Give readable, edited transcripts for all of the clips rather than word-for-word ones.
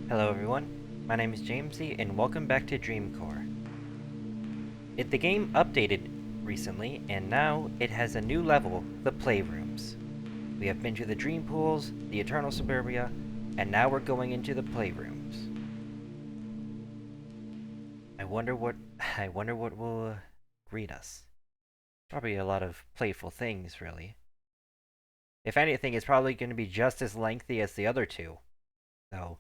Hello everyone, my name is Jamesy and welcome back to Dreamcore. The game updated recently and now it has a new level, the playrooms. We have been to the dream pools, the eternal suburbia, and now we're going into the playrooms. I wonder what I wonder what will greet us. Probably a lot of playful things, really. If anything, it's probably going to be just as lengthy as the other two. Though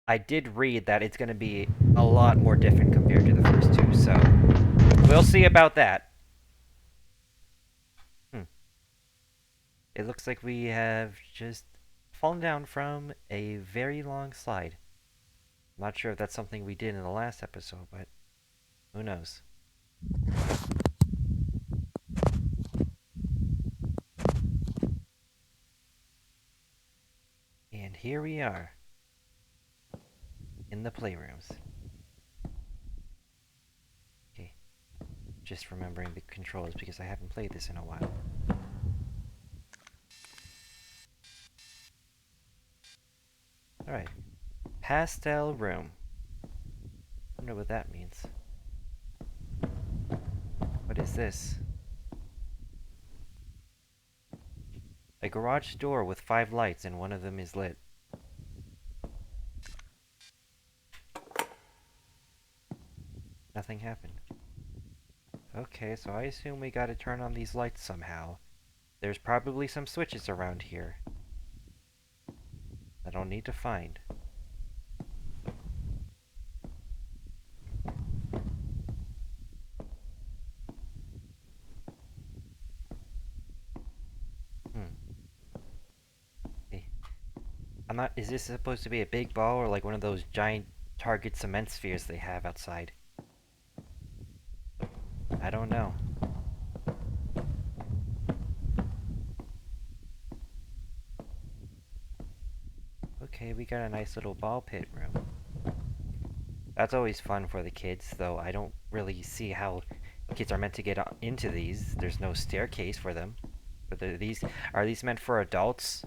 I did read that it's going to be a lot more different compared to the first two, so we'll see about that. Hmm. It looks like we have just fallen down from a very long slide. I'm not sure if that's something we did in the last episode, but who knows. And here we are in the playrooms. Okay, just remembering the controls because I haven't played this in a while. Alright, pastel room. I wonder what that means. What is this? A garage door with 5 lights and one of them is lit. Nothing happened. Okay, so I assume we gotta turn on these lights somehow. There's probably some switches around here that I'll need to find. Hey, I'm not. Is this supposed to be a big ball or like one of those giant Target cement spheres they have outside? I don't know. Okay, we got a nice little ball pit room. That's always fun for the kids, though I don't really see how kids are meant to get into these. There's no staircase for them. But are these meant for adults?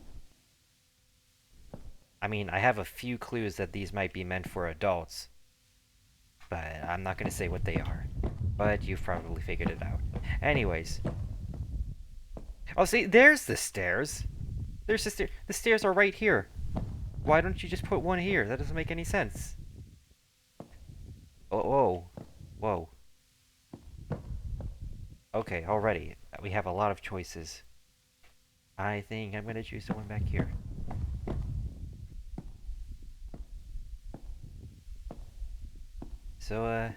I mean, I have a few clues that these might be meant for adults, but I'm not going to say what they are. But you've probably figured it out. Anyways. Oh, see, there's the stairs. There's the stairs. The stairs are right here. Why don't you just put one here? That doesn't make any sense. Oh, whoa. Whoa. Okay, already. We have a lot of choices. I think I'm going to choose the one back here. So,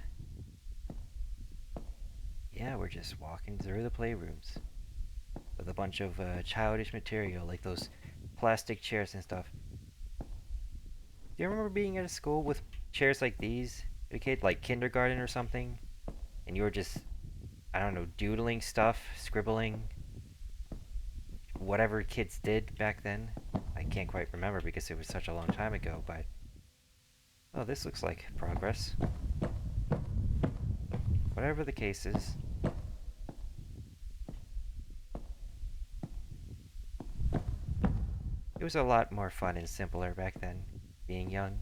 yeah, we're just walking through the playrooms with a bunch of childish material, like those plastic chairs and stuff. Do you remember being at a school with chairs like these? A kid, like kindergarten or something? And you were just, I don't know, doodling stuff, scribbling, whatever kids did back then. I can't quite remember because it was such a long time ago, but... Oh, this looks like progress. Whatever the case is. It was a lot more fun and simpler back then, being young.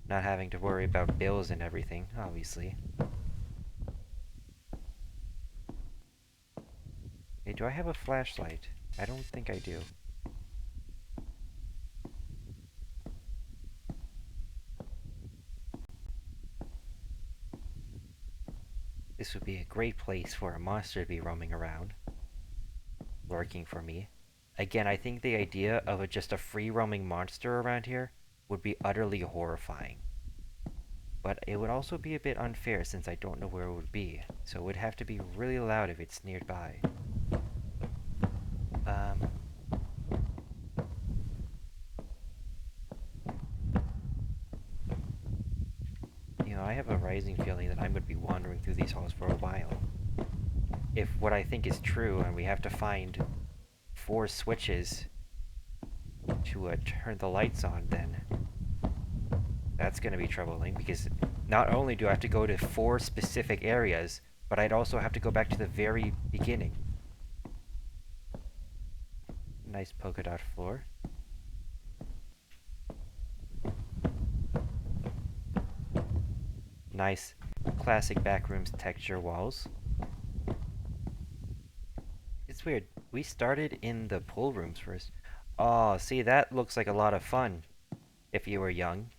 Not having to worry about bills and everything, obviously. Hey, do I have a flashlight? I don't think I do. This would be a great place for a monster to be roaming around, lurking for me. Again, I think the idea of just a free-roaming monster around here would be utterly horrifying. But it would also be a bit unfair since I don't know where it would be, so it would have to be really loud if it's nearby. Um... You know, I have a rising feeling that I'm going to be wandering through these halls for a while. If what I think is true and we have to find 4 switches to turn the lights on, then that's going to be troubling because not only do I have to go to 4 specific areas, but I'd also have to go back to the very beginning. Nice polka dot floor. Nice classic backrooms texture walls. It's weird. We started in the pool rooms first. Oh, see, that looks like a lot of fun if you were young.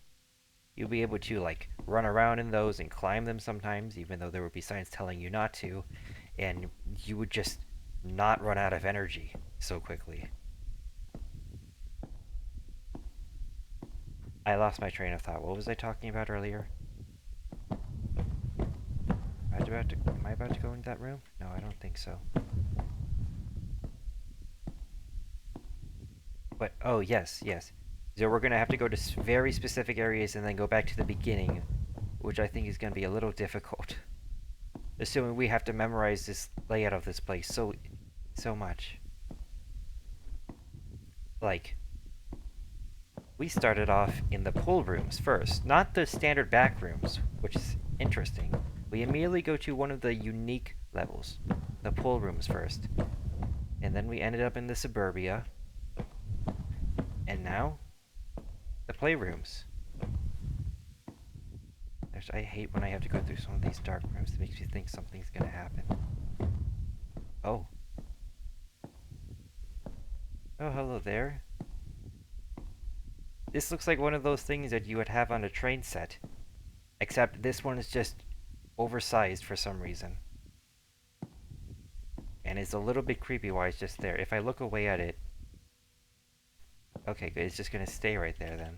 You'd be able to, like, run around in those and climb them sometimes, even though there would be signs telling you not to, and you would just not run out of energy so quickly. I lost my train of thought. What was I talking about earlier? Am I about to go into that room? No, I don't think so. But, oh, yes, yes. So we're going to have to go to very specific areas and then go back to the beginning, which I think is going to be a little difficult. Assuming we have to memorize this layout of this place so much. Like, we started off in the pool rooms first, not the standard back rooms, which is interesting. We immediately go to one of the unique levels, the pool rooms first. And then we ended up in the suburbia. And now, the playrooms. I hate when I have to go through some of these dark rooms. It makes me think something's gonna happen. Oh. Oh, hello there. This looks like one of those things that you would have on a train set. Except this one is just oversized for some reason. And it's a little bit creepy while it's just there. If I look away at it... Okay, good. It's just gonna stay right there then.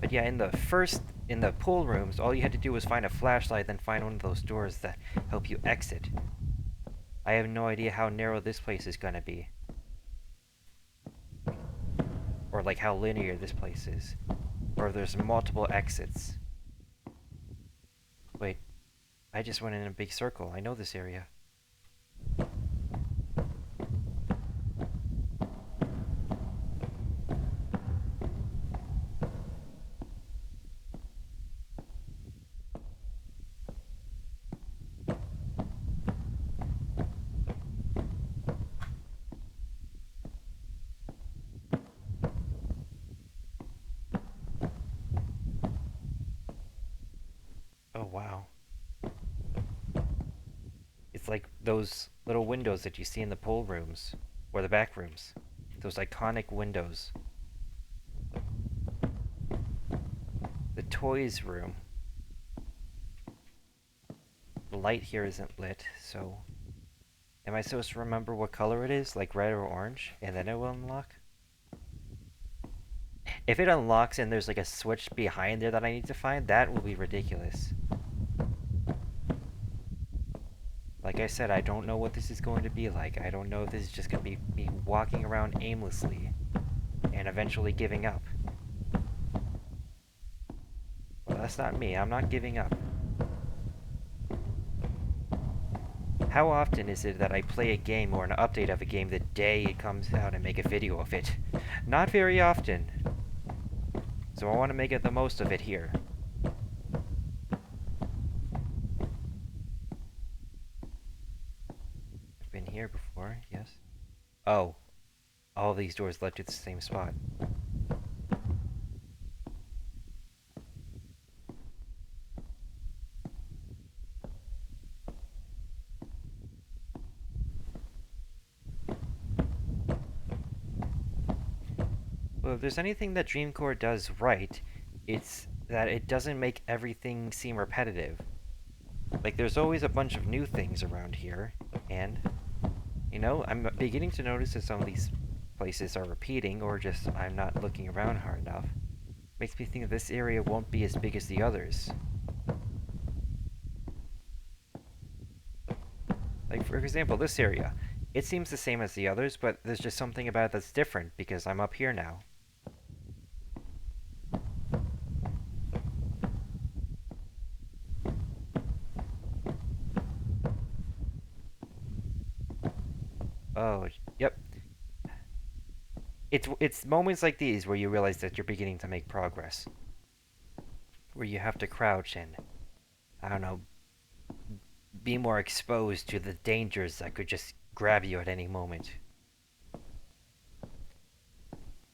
But yeah, in the pool rooms, all you had to do was find a flashlight, then find one of those doors that help you exit. I have no idea how narrow this place is gonna be. Or like how linear this place is. Or if there's multiple exits. Wait, I just went in a big circle. I know this area. Oh wow. It's like those little windows that you see in the pool rooms. Or the back rooms. Those iconic windows. The toys room. The light here isn't lit, so... Am I supposed to remember what color it is? Like red or orange? And then it will unlock? If it unlocks and there's like a switch behind there that I need to find, that will be ridiculous. Like I said, I don't know what this is going to be like. I don't know if this is just going to be me walking around aimlessly and eventually giving up. Well, that's not me. I'm not giving up. How often is it that I play a game or an update of a game the day it comes out and make a video of it? Not very often. So I want to make it the most of it here. I've been here before, yes. Oh, all these doors led to the same spot. Well, if there's anything that Dreamcore does right, it's that it doesn't make everything seem repetitive. Like, there's always a bunch of new things around here, and, you know, I'm beginning to notice that some of these places are repeating, or just I'm not looking around hard enough. Makes me think this area won't be as big as the others. Like, for example, this area. It seems the same as the others, but there's just something about it that's different, because I'm up here now. Oh, yep. It's moments like these where you realize that you're beginning to make progress. Where you have to crouch and, I don't know, be more exposed to the dangers that could just grab you at any moment.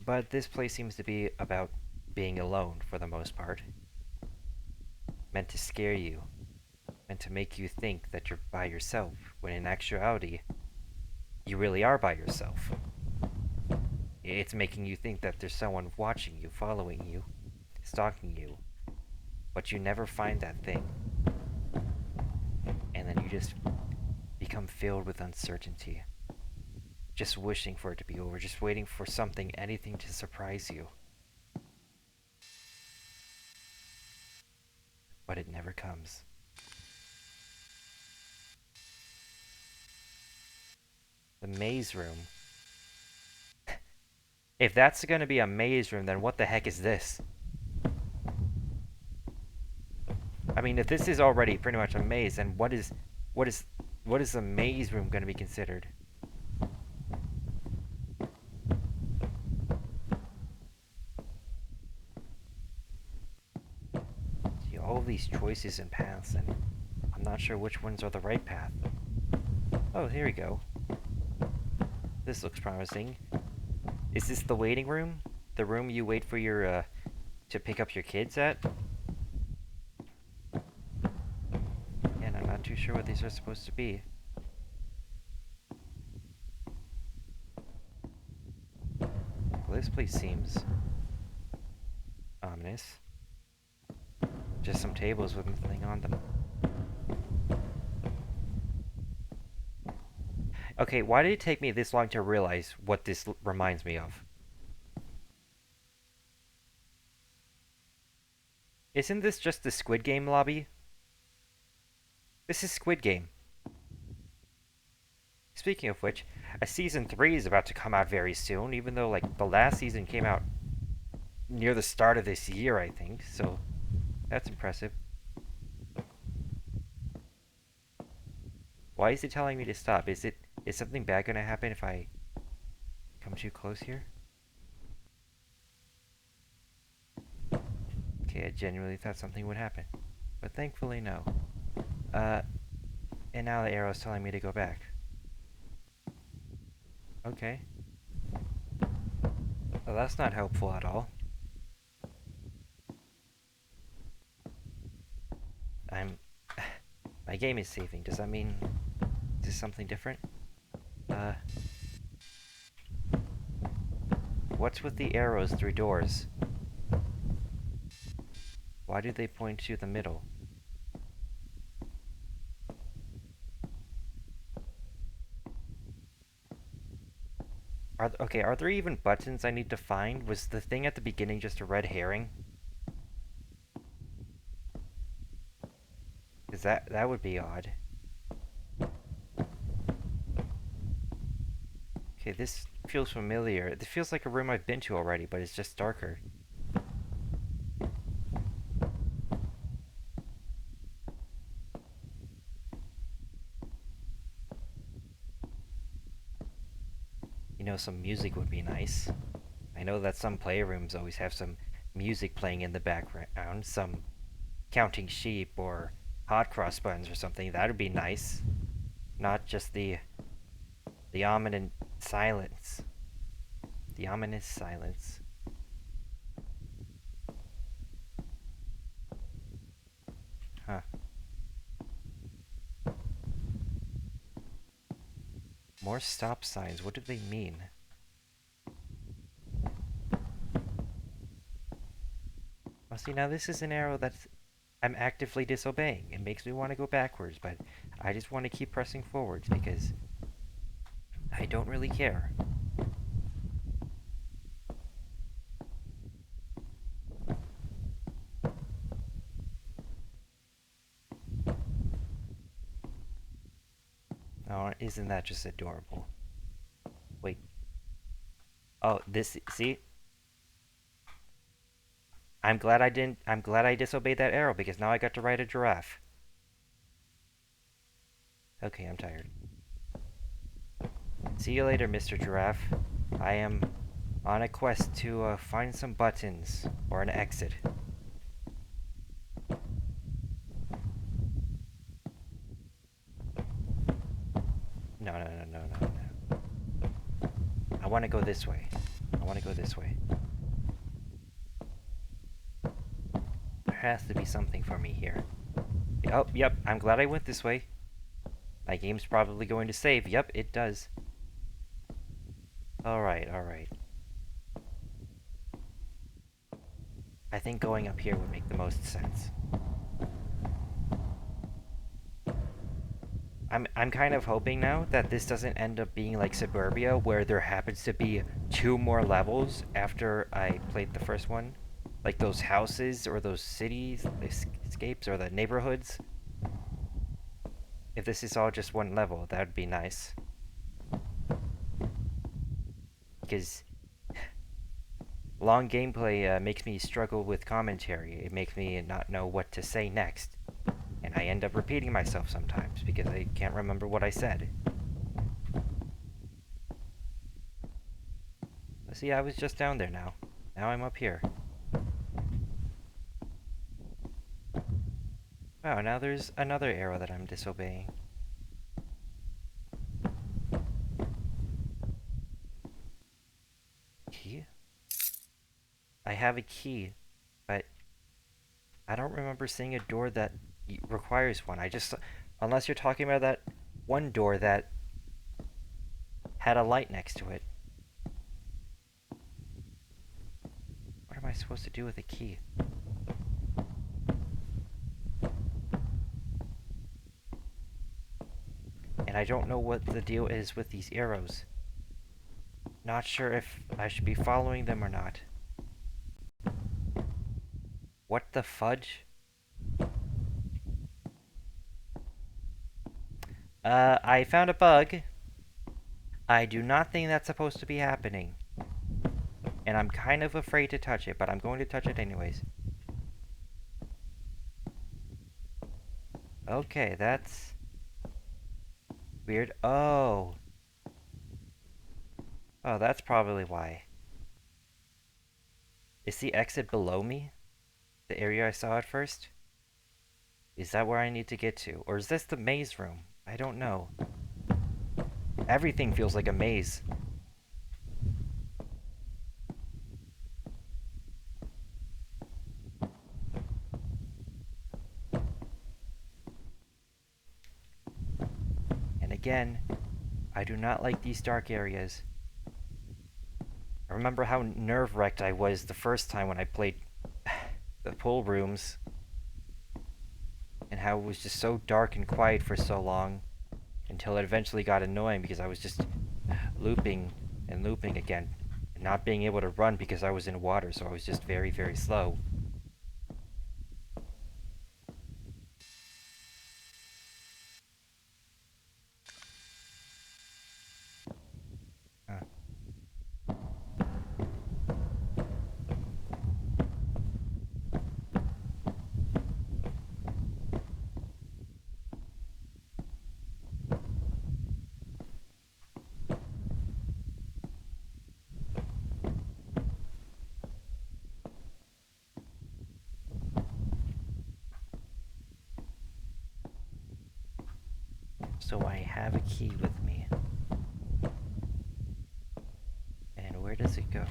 But this place seems to be about being alone for the most part. Meant to scare you, meant to make you think that you're by yourself, when in actuality, you really are by yourself. It's making you think that there's someone watching you, following you, stalking you, but you never find that thing. And then you just become filled with uncertainty. Just wishing for it to be over, just waiting for something, anything to surprise you. But it never comes. The maze room. If that's gonna be a maze room, then what the heck is this? I mean, if this is already pretty much a maze, then what is the maze room gonna be considered? See, all of these choices and paths, and I'm not sure which ones are the right path. Oh, here we go. This looks promising. Is this the waiting room? The room you wait for your, to pick up your kids at? And I'm not too sure what these are supposed to be. Well, this place seems ominous. Just some tables with nothing on them. Okay, why did it take me this long to realize what this reminds me of? Isn't this just the Squid Game lobby? This is Squid Game. Speaking of which, a season 3 is about to come out very soon, even though, like, the last season came out near the start of this year, I think, so that's impressive. Why is it telling me to stop? Is something bad gonna happen if I come too close here? Okay, I genuinely thought something would happen, but thankfully no. And now the arrow's telling me to go back. Okay. Well, that's not helpful at all. My game is saving. Does that mean this is something different? What's with the arrows through doors? Why do they point to the middle? Are there even buttons I need to find? Was the thing at the beginning just a red herring? Because that would be odd. Okay, this feels familiar. It feels like a room I've been to already, but it's just darker. You know, some music would be nice. I know that some playrooms always have some music playing in the background, some counting sheep or hot cross buns or something. That would be nice. Not just the ominous silence. The ominous silence. Huh. More stop signs. What do they mean? Well, see, now this is an arrow that's I'm actively disobeying. It makes me want to go backwards, but I just want to keep pressing forwards because I don't really care. Oh, isn't that just adorable? Wait. Oh, see? I'm glad I disobeyed that arrow because now I got to ride a giraffe. Okay, I'm tired. See you later, Mr. Giraffe. I am on a quest to find some buttons or an exit. No. I want to go this way. I want to go this way. has to be something for me here. Oh, yep, I'm glad I went this way. My game's probably going to save. Yep, it does. Alright, alright. I think going up here would make the most sense. I'm kind of hoping now that this doesn't end up being like Suburbia, where there happens to be 2 more levels after I played the first one. Like those houses or those cities, escapes, or the neighborhoods. If this is all just one level, that would be nice. Because long gameplay makes me struggle with commentary. It makes me not know what to say next. And I end up repeating myself sometimes because I can't remember what I said. See, I was just down there now. Now I'm up here. Wow, now there's another arrow that I'm disobeying. Key? I have a key, but I don't remember seeing a door that requires one. Unless you're talking about that one door that had a light next to it. What am I supposed to do with a key? And I don't know what the deal is with these arrows. Not sure if I should be following them or not. What the fudge? I found a bug. I do not think that's supposed to be happening. And I'm kind of afraid to touch it, but I'm going to touch it anyways. Okay, that's weird. Oh. Oh, that's probably why. Is the exit below me? The area I saw at first? Is that where I need to get to? Or is this the maze room? I don't know. Everything feels like a maze. And again, I do not like these dark areas. I remember how nerve-wracked I was the first time when I played the pool rooms, and how it was just so dark and quiet for so long, until it eventually got annoying because I was just looping and looping again, and not being able to run because I was in water, so I was just very, very slow. Huh. So I have a key with me. And where does it go?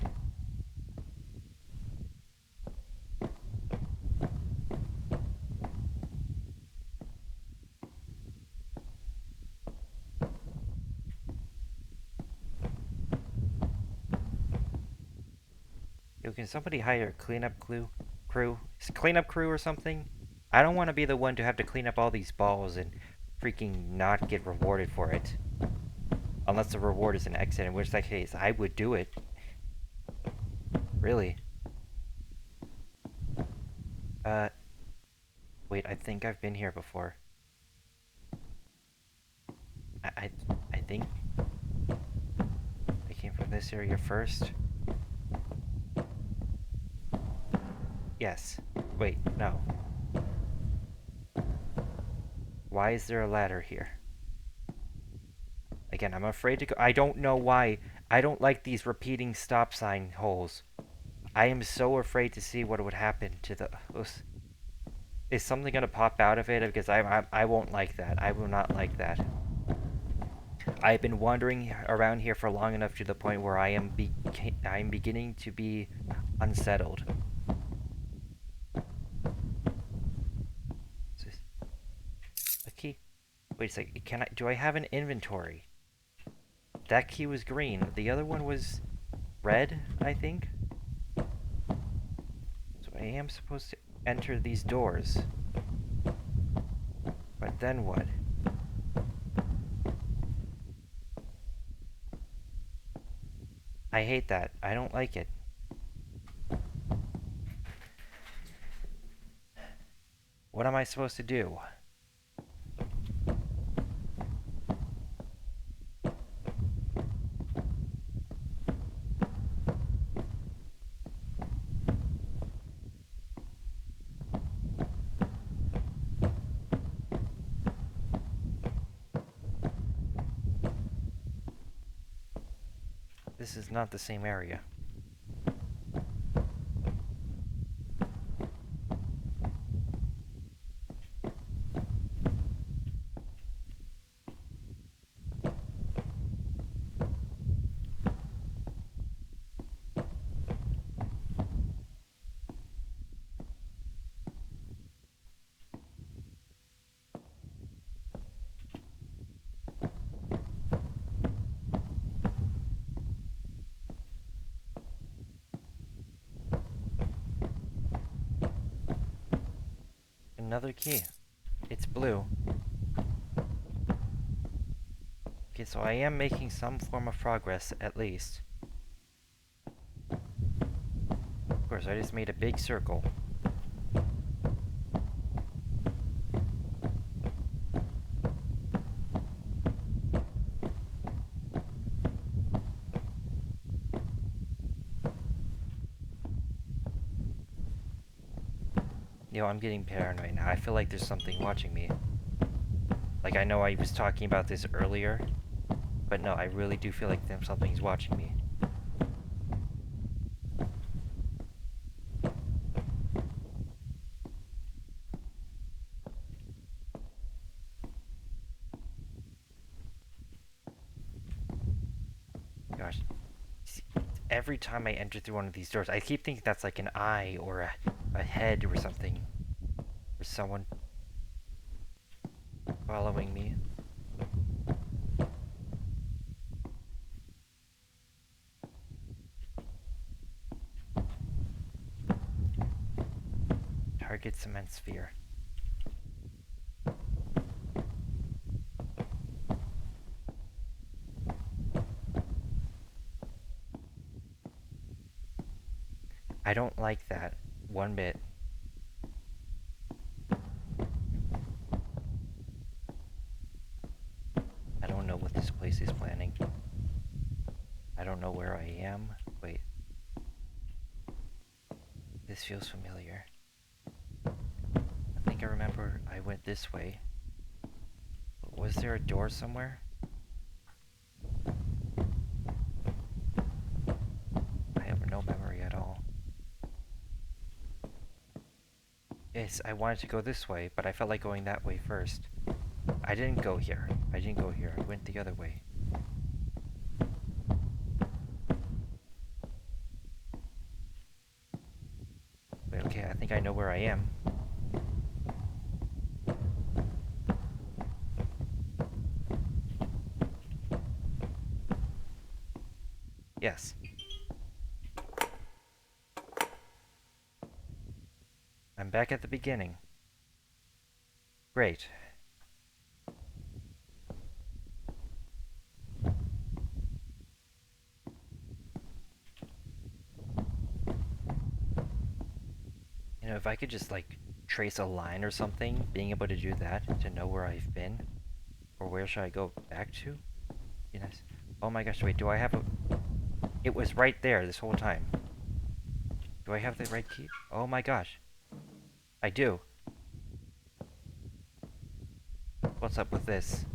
Yo, can somebody hire a cleanup crew? Cleanup crew or something? I don't want to be the one to have to clean up all these balls and freaking not get rewarded for it. Unless the reward is an exit, in which case I would do it. Really. Wait, I think I've been here before. I think I came from this area first. Yes. Wait, no. Why is there a ladder here? Again, I'm afraid to go. I don't know why. I don't like these repeating stop sign holes. I am so afraid to see what would happen to the... Is something gonna pop out of it? Because I won't like that. I will not like that. I've been wandering around here for long enough to the point where I am beginning to be unsettled. Wait a second. Do I have an inventory? That key was green. The other one was red, I think. So I am supposed to enter these doors. But then what? I hate that. I don't like it. What am I supposed to do? This is not the same area. Another key. It's blue. Okay, so I am making some form of progress, at least. Of course, I just made a big circle. I'm getting paranoid now. I feel like there's something watching me. Like, I know I was talking about this earlier, but no, I really do feel like something's watching me. Gosh. Every time I enter through one of these doors, I keep thinking that's like an eye or a head or something. Or someone following me. Target cement sphere. I don't like that one bit. I don't know what this place is planning. I don't know where I am. Wait. This feels familiar. I think I remember I went this way. Was there a door somewhere? I have no memory at all. Yes, I wanted to go this way, but I felt like going that way first. I didn't go here. I went the other way. Wait, okay, I think I know where I am. Yes. I'm back at the beginning. Great. If I could just, like, trace a line or something, being able to do that, to know where I've been, or where should I go back to? Yes. Oh my gosh, wait, do I have a... It was right there this whole time. Do I have the right key? Oh my gosh. I do. What's up with this?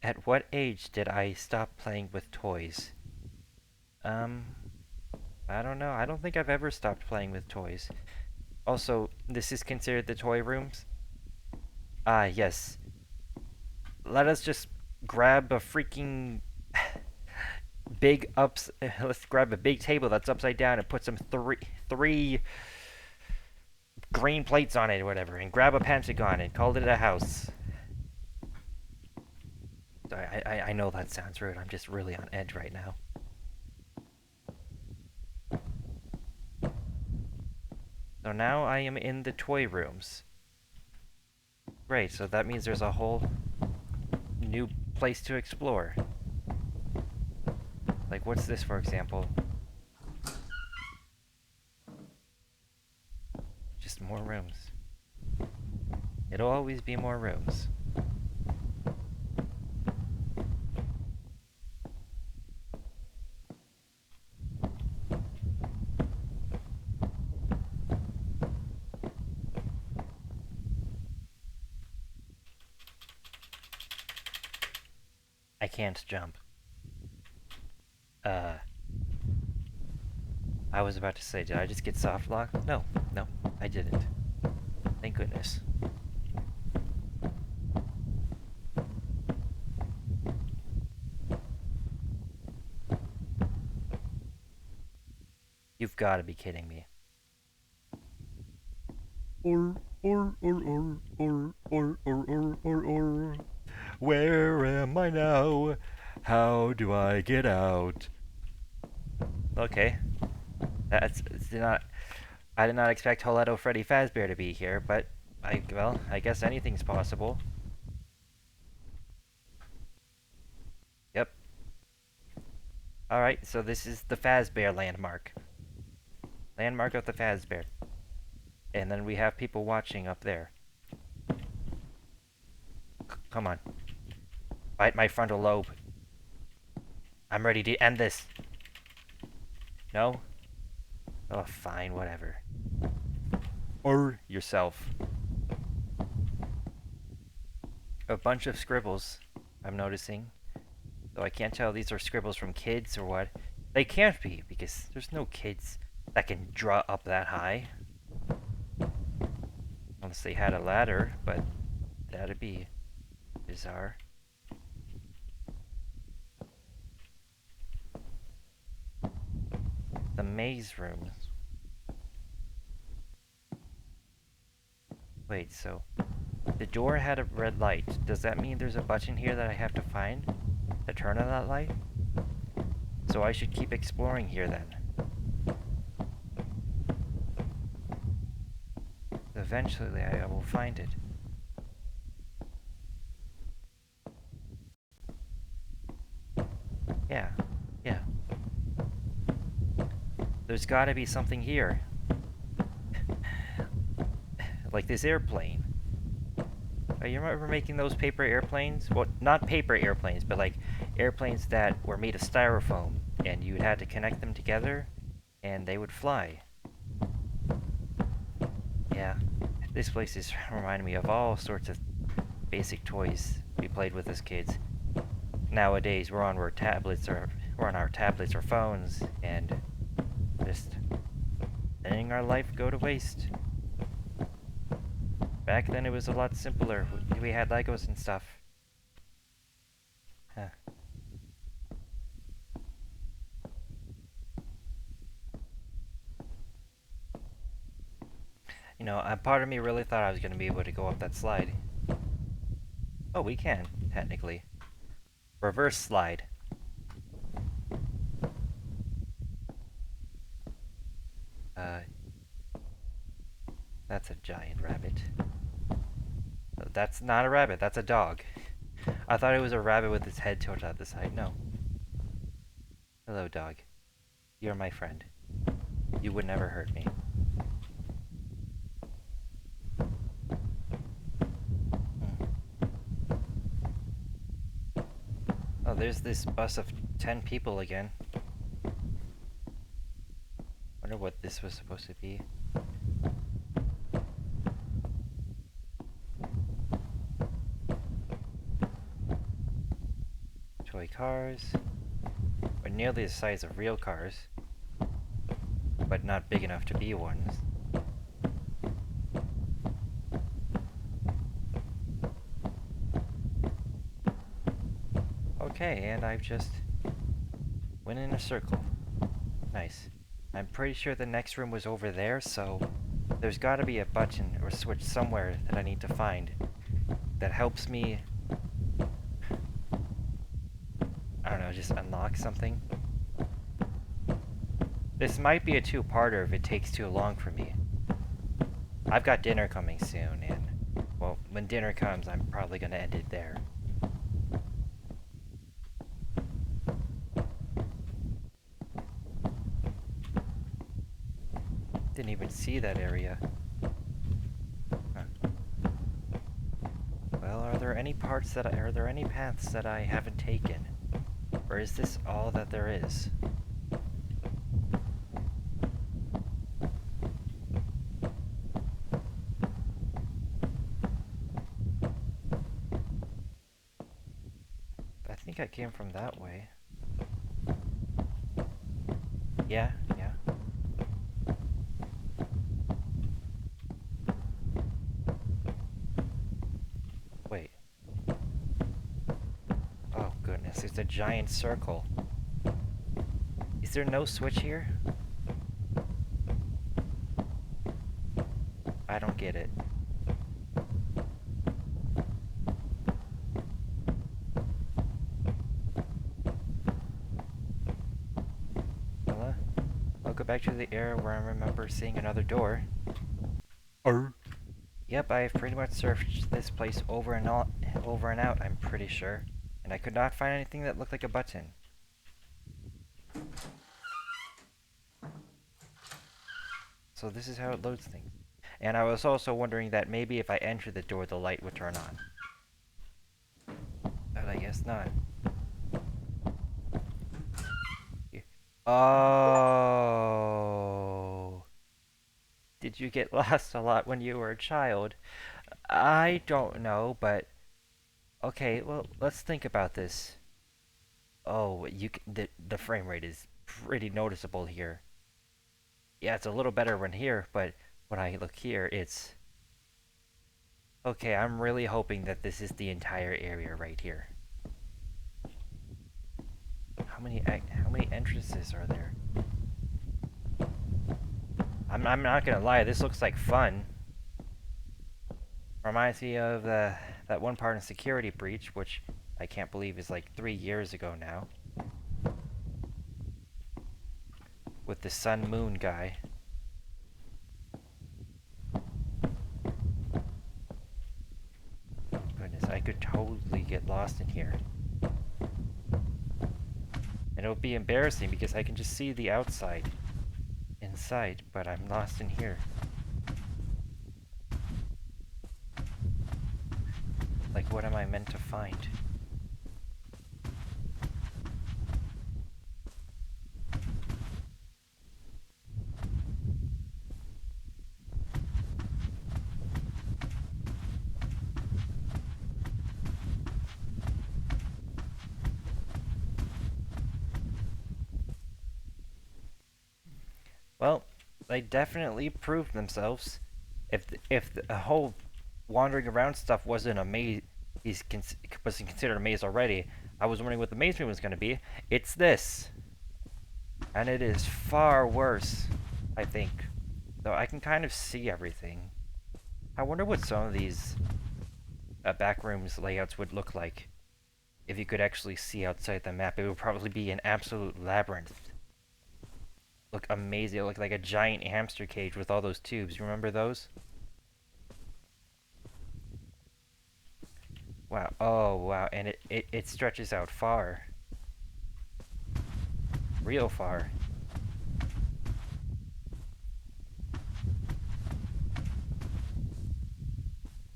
At what age did I stop playing with toys? Um, I don't know. I don't think I've ever stopped playing with toys. Also, this is considered the toy rooms? Ah, yes. let us just grab a freaking big ups. Let's grab a big table that's upside down and put some three green plates on it or whatever, and grab a pentagon and call it a house. I know that sounds rude. I'm just really on edge right now. So now I am in the toy rooms. Great, so that means there's a whole new place to explore. Like, what's this, for example? Just more rooms. It'll always be more rooms. I can't jump. I was about to say, did I just get soft locked? No, no, I didn't. Thank goodness. You've got to be kidding me. Where am I now? How do I get out? Okay. It's not. I did not expect Toledo Freddy Fazbear to be here, but I guess anything's possible. Yep. Alright, so this is the Fazbear landmark. Landmark of the Fazbear. And then we have people watching up there. Come on. Bite my frontal lobe. I'm ready to end this. No? Oh, fine, whatever. Or yourself. A bunch of scribbles, I'm noticing. Though I can't tell if these are scribbles from kids or what. They can't be, because there's no kids that can draw up that high. Unless they had a ladder, but that'd be bizarre. The maze room. Wait, so the door had a red light. Does that mean there's a button here that I have to find to turn on that light? So I should keep exploring here then. Eventually I will find it. Yeah, yeah. There's gotta be something here. Like this airplane. You remember making those paper airplanes? Well, not paper airplanes, but like airplanes that were made of styrofoam, and you had to connect them together, and they would fly. Yeah, this place is reminding me of all sorts of basic toys we played with as kids. Nowadays, we're on our tablets or phones, and just letting our life go to waste. Back then, it was a lot simpler. We had Legos and stuff. Huh. You know, a part of me really thought I was going to be able to go up that slide. Oh, we can, technically. Reverse slide. That's a giant rabbit. That's not a rabbit, that's a dog. I thought it was a rabbit with its head tilted out the side. No. Hello, dog. You're my friend. You would never hurt me. Oh, there's this bus of 10 people again. Wonder what this was supposed to be. Toy cars. Are nearly the size of real cars, but not big enough to be ones. Okay, and I've just went in a circle. Nice. I'm pretty sure the next room was over there, so there's gotta be a button or switch somewhere that I need to find that helps me, I don't know, just unlock something. This might be a two-parter if it takes too long for me. I've got dinner coming soon, and, well, when dinner comes, I'm probably gonna end it there. Didn't even see that area. Huh. Well, are there any paths that I haven't taken? Or is this all that there is? I think I came from that way. Yeah, yeah. Wait. Oh goodness, it's a giant circle. Is there no switch here? I don't get it. Well, I'll go back to the area where I remember seeing another door. Yep, I've pretty much searched this place over and out, I'm pretty sure. And I could not find anything that looked like a button. So this is how it loads things. And I was also wondering that maybe if I enter the door, the light would turn on. But I guess not. Oh. Did you get lost a lot when you were a child? I don't know, but okay, well, let's think about this. Oh, the frame rate is pretty noticeable here. Yeah, it's a little better when here, but when I look here, it's okay. I'm really hoping that this is the entire area right here. How many entrances are there? I'm not gonna lie, this looks like fun. Reminds me of that one part in Security Breach, which I can't believe is like 3 years ago now. With the Sun Moon guy. Oh goodness, I could totally get lost in here. And it would be embarrassing because I can just see the outside. Inside, but I'm lost in here. Like, what am I meant to find? Well, they definitely proved themselves. If the whole wandering around stuff wasn't a maze, wasn't considered a maze already, I was wondering what the maze room was going to be. It's this. And it is far worse, I think. Though I can kind of see everything. I wonder what some of these backrooms layouts would look like. If you could actually see outside the map, it would probably be an absolute labyrinth. Look amazing. It looked like a giant hamster cage with all those tubes. You remember those? Wow. Oh, wow. And it stretches out far. Real far.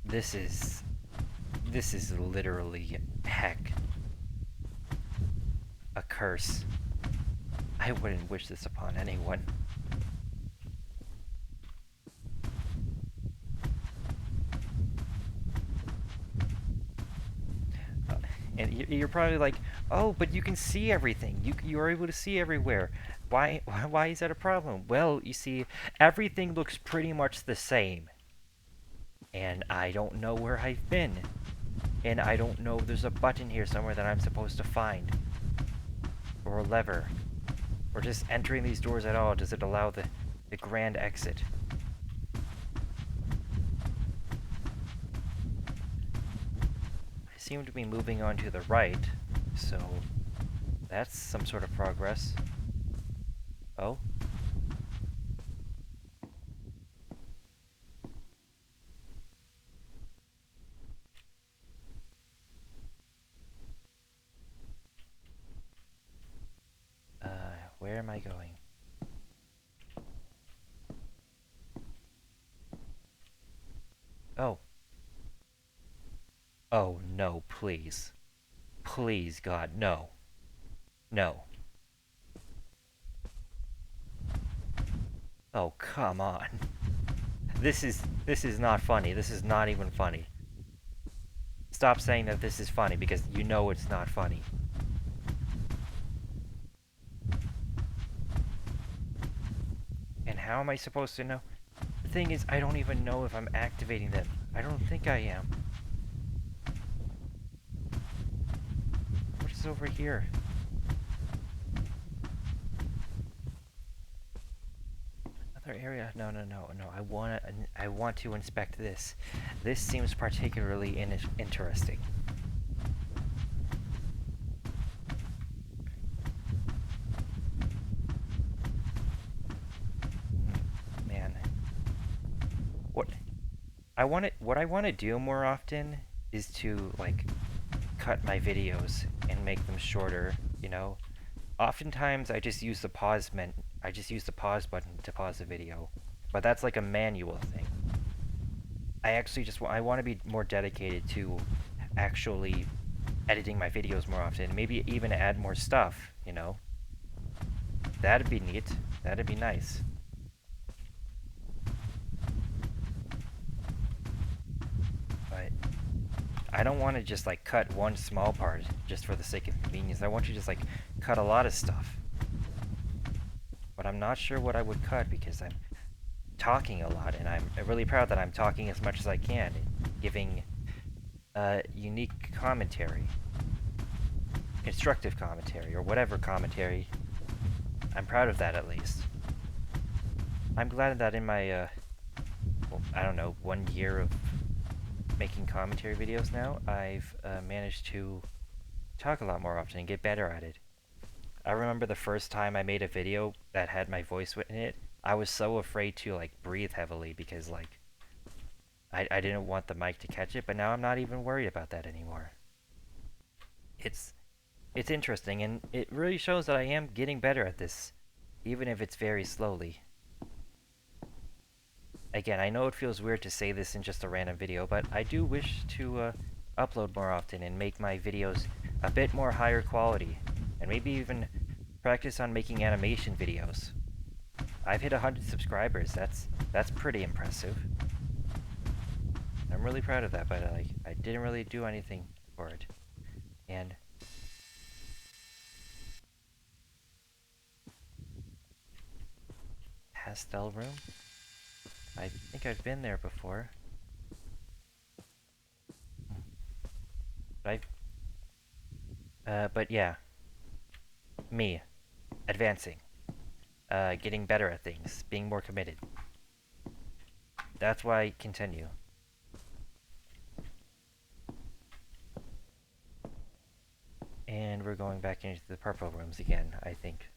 This is literally, heck, a curse. I wouldn't wish this upon anyone. And you're probably like, oh, but you can see everything. You are able to see everywhere. Why is that a problem? Well, you see, everything looks pretty much the same. And I don't know where I've been. And I don't know if there's a button here somewhere that I'm supposed to find. Or a lever. Or just entering these doors at all, does it allow the grand exit? I seem to be moving on to the right, so that's some sort of progress. Oh? Where am I going? Oh. Oh, no, please. Please, God, no. No. Oh, come on. This is not funny. This is not even funny. Stop saying that this is funny, because you know it's not funny. And how am I supposed to know? The thing is, I don't even know if I'm activating them. I don't think I am. What is over here? Another area? No. I want to inspect this. This seems particularly interesting. Man. What I want to do more often is to, like, cut my videos and make them shorter, you know? Oftentimes I just use the pause button to pause the video, but that's like a manual thing. I actually I want to be more dedicated to actually editing my videos more often, maybe even add more stuff, you know? That'd be neat. That'd be nice. But I don't want to just, like, cut one small part just for the sake of convenience. I want to just, like, cut a lot of stuff. But I'm not sure what I would cut, because I'm talking a lot, and I'm really proud that I'm talking as much as I can, giving unique commentary, constructive commentary, or whatever commentary. I'm proud of that, at least. I'm glad that in my, well, I don't know, 1 year of making commentary videos now, I've managed to talk a lot more often and get better at it. I remember the first time I made a video that had my voice in it, I was so afraid to, like, breathe heavily, because, like, I didn't want the mic to catch it, but now I'm not even worried about that anymore. It's interesting, and it really shows that I am getting better at this, even if it's very slowly. Again, I know it feels weird to say this in just a random video, but I do wish to upload more often and make my videos a bit more higher quality, and maybe even practice on making animation videos. I've hit 100 subscribers. That's pretty impressive. I'm really proud of that, but I didn't really do anything for it. And pastel room? I think I've been there before. But yeah. Me. Advancing. Getting better at things. Being more committed. That's why I continue. And we're going back into the purple rooms again, I think.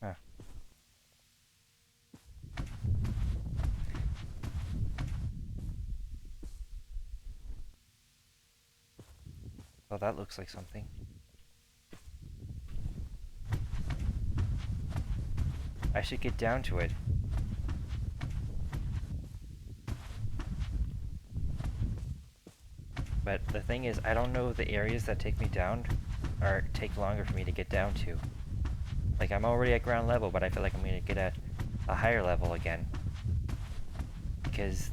Huh. Well, that looks like something. I should get down to it. But the thing is, I don't know if the areas that take me down or take longer for me to get down to. Like, I'm already at ground level, but I feel like I'm gonna get at a higher level again. Because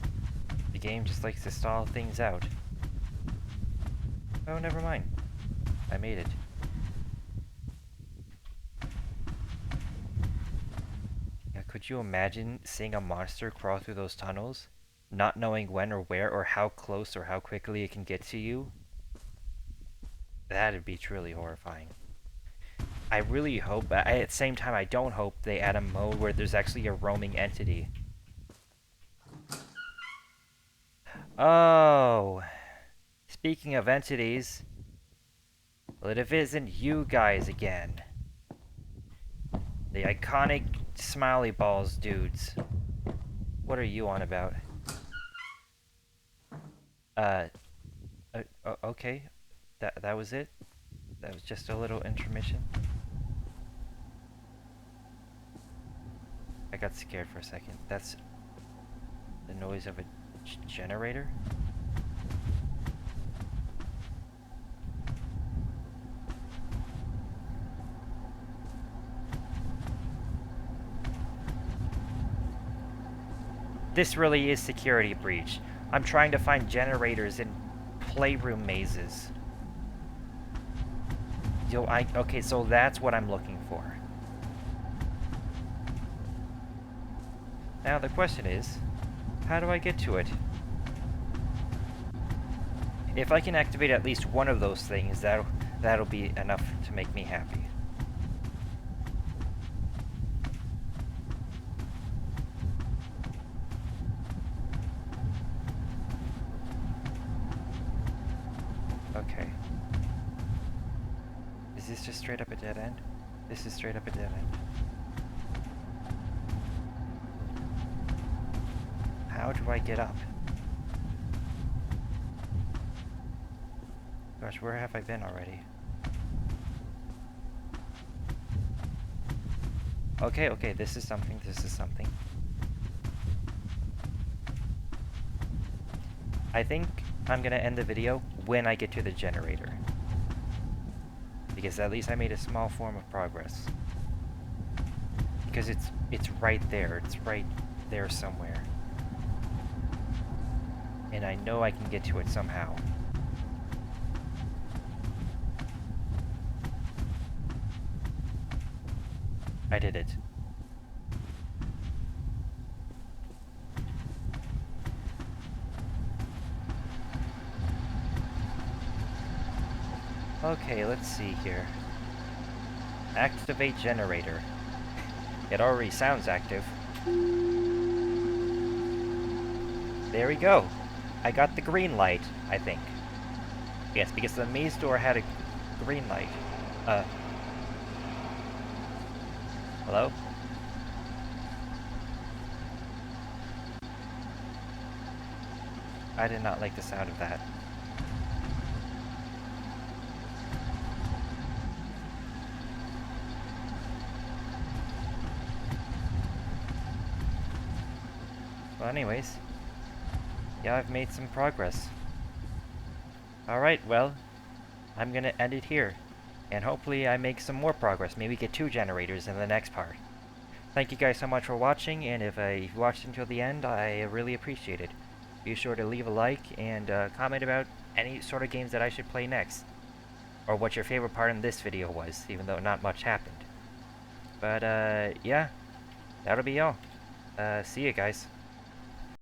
the game just likes to stall things out. Oh, never mind. I made it. Could you imagine seeing a monster crawl through those tunnels, not knowing when or where or how close or how quickly it can get to you? That'd be truly horrifying. I really hope, at the same time, I don't hope they add a mode where there's actually a roaming entity. Oh, speaking of entities, well, if it isn't you guys again. The iconic smiley balls dudes. What are you on about? Uh, okay. That was it? That was just a little intermission? I got scared for a second. That's the noise of a generator? This really is security breach. I'm trying to find generators in playroom mazes. Okay, so that's what I'm looking for. Now the question is, how do I get to it? If I can activate at least one of those things, that'll be enough to make me happy. Okay. Is this just straight up a dead end? This is straight up a dead end. How do I get up? Gosh, where have I been already? Okay, this is something, this is something. I think I'm gonna end the video when I get to the generator. Because at least I made a small form of progress. Because it's right there, it's right there somewhere. And I know I can get to it somehow. I did it. Okay, let's see here. Activate generator. It already sounds active. There we go. I got the green light, I think. Yes, because the maze door had a green light. Hello? I did not like the sound of that. Well, anyways. Yeah, I've made some progress. Alright, well, I'm gonna end it here. And hopefully I make some more progress. Maybe get 2 generators in the next part. Thank you guys so much for watching, and if you've watched until the end, I really appreciate it. Be sure to leave a like and comment about any sort of games that I should play next. Or what your favorite part in this video was, even though not much happened. But, yeah, that'll be all. See you guys.